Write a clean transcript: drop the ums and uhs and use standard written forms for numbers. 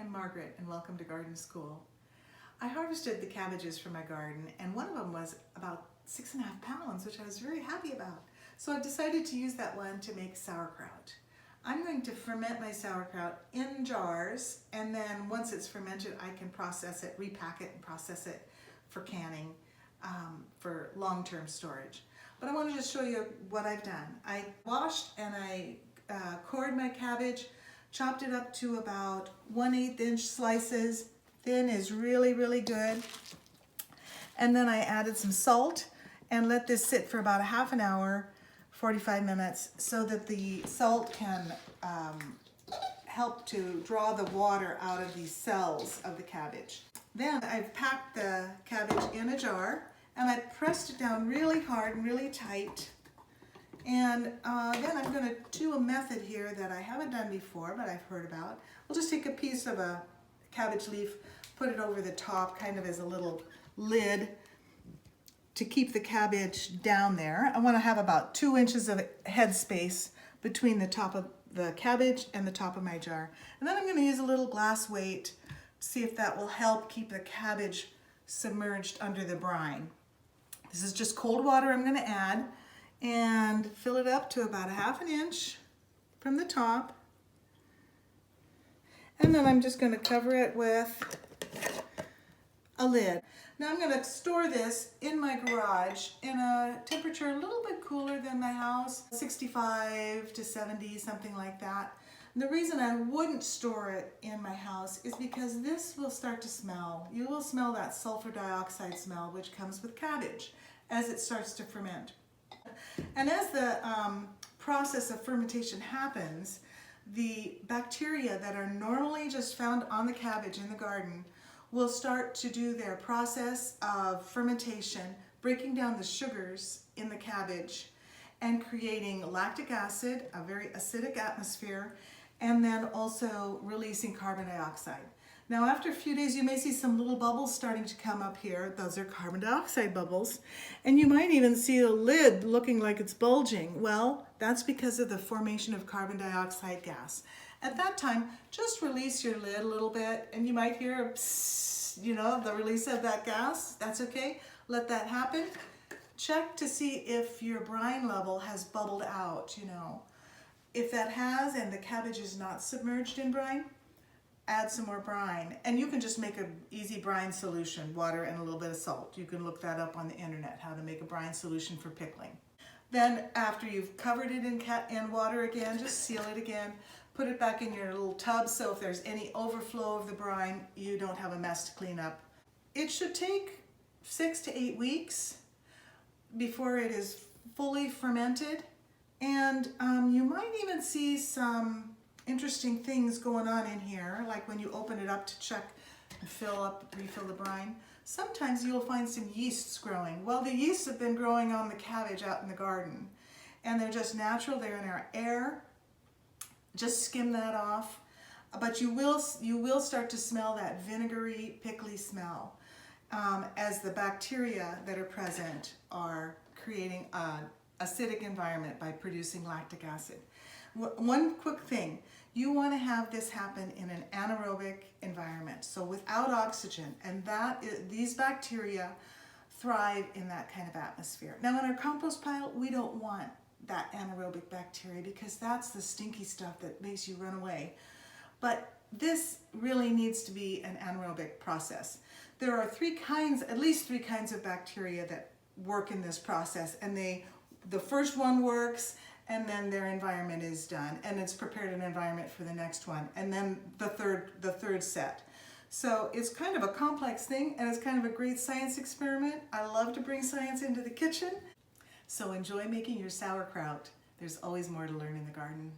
I'm Margaret and welcome to Garden School. I harvested the cabbages from my garden and one of them was about 6.5 pounds, which I was very happy about. So I've decided to use that one to make sauerkraut. I'm going to ferment my sauerkraut in jars, and then once it's fermented I can process it, repack it and process it for canning for long-term storage. But I wanted to show you what I've done. I washed and I cored my cabbage, chopped it up to about 1/8 inch slices. Thin is really, really good. And then I added some salt and let this sit for about a half an hour, 45 minutes, so that the salt can help to draw the water out of these cells of the cabbage. Then I've packed the cabbage in a jar and I pressed it down really hard and really tight. And then I'm going to do a method here that I haven't done before, but I've heard about. We'll just take a piece of a cabbage leaf, put it over the top, kind of as a little lid to keep the cabbage down there. I want to have about 2 inches of head space between the top of the cabbage and the top of my jar. And then I'm going to use a little glass weight to see if that will help keep the cabbage submerged under the brine. This is just cold water I'm going to add and fill it up to about 1/2 inch from the top. And then I'm just going to cover it with a lid. Now I'm going to store this in my garage in a temperature a little bit cooler than my house, 65 to 70, something like that. And the reason I wouldn't store it in my house is because this will start to smell. You will smell that sulfur dioxide smell which comes with cabbage as it starts to ferment. And as the process of fermentation happens, the bacteria that are normally just found on the cabbage in the garden will start to do their process of fermentation, breaking down the sugars in the cabbage and creating lactic acid, a very acidic atmosphere, and then also releasing carbon dioxide. Now after a few days you may see some little bubbles starting to come up here. Those are carbon dioxide bubbles. And you might even see a lid looking like it's bulging. Well, that's because of the formation of carbon dioxide gas. At that time, just release your lid a little bit and you might hear a psst, you know, the release of that gas. That's okay. Let that happen. Check to see if your brine level has bubbled out, you know. If that has and the cabbage is not submerged in brine, add some more brine. And you can just make an easy brine solution, water and a little bit of salt. You can look that up on the internet, how to make a brine solution for pickling. Then after you've covered it in water again, just seal it again, put it back in your little tub so if there's any overflow of the brine, you don't have a mess to clean up. It should take 6 to 8 weeks before it is fully fermented. And you might even see some interesting things going on in here, like when you open it up to check and refill the brine. Sometimes you'll find some yeasts growing. Well, the yeasts have been growing on the cabbage out in the garden, and they're just natural. They're in our air. Just skim that off. But you will start to smell that vinegary, pickly smell as the bacteria that are present are creating an acidic environment by producing lactic acid. One quick thing, you want to have this happen in an anaerobic environment, so without oxygen, and these bacteria thrive in that kind of atmosphere. Now in our compost pile, we don't want that anaerobic bacteria because that's the stinky stuff that makes you run away. But this really needs to be an anaerobic process. There are at least three kinds of bacteria that work in this process, and the first one works, and then their environment is done, and it's prepared an environment for the next one, and then the third set. So it's kind of a complex thing, and it's kind of a great science experiment. I love to bring science into the kitchen. So enjoy making your sauerkraut. There's always more to learn in the garden.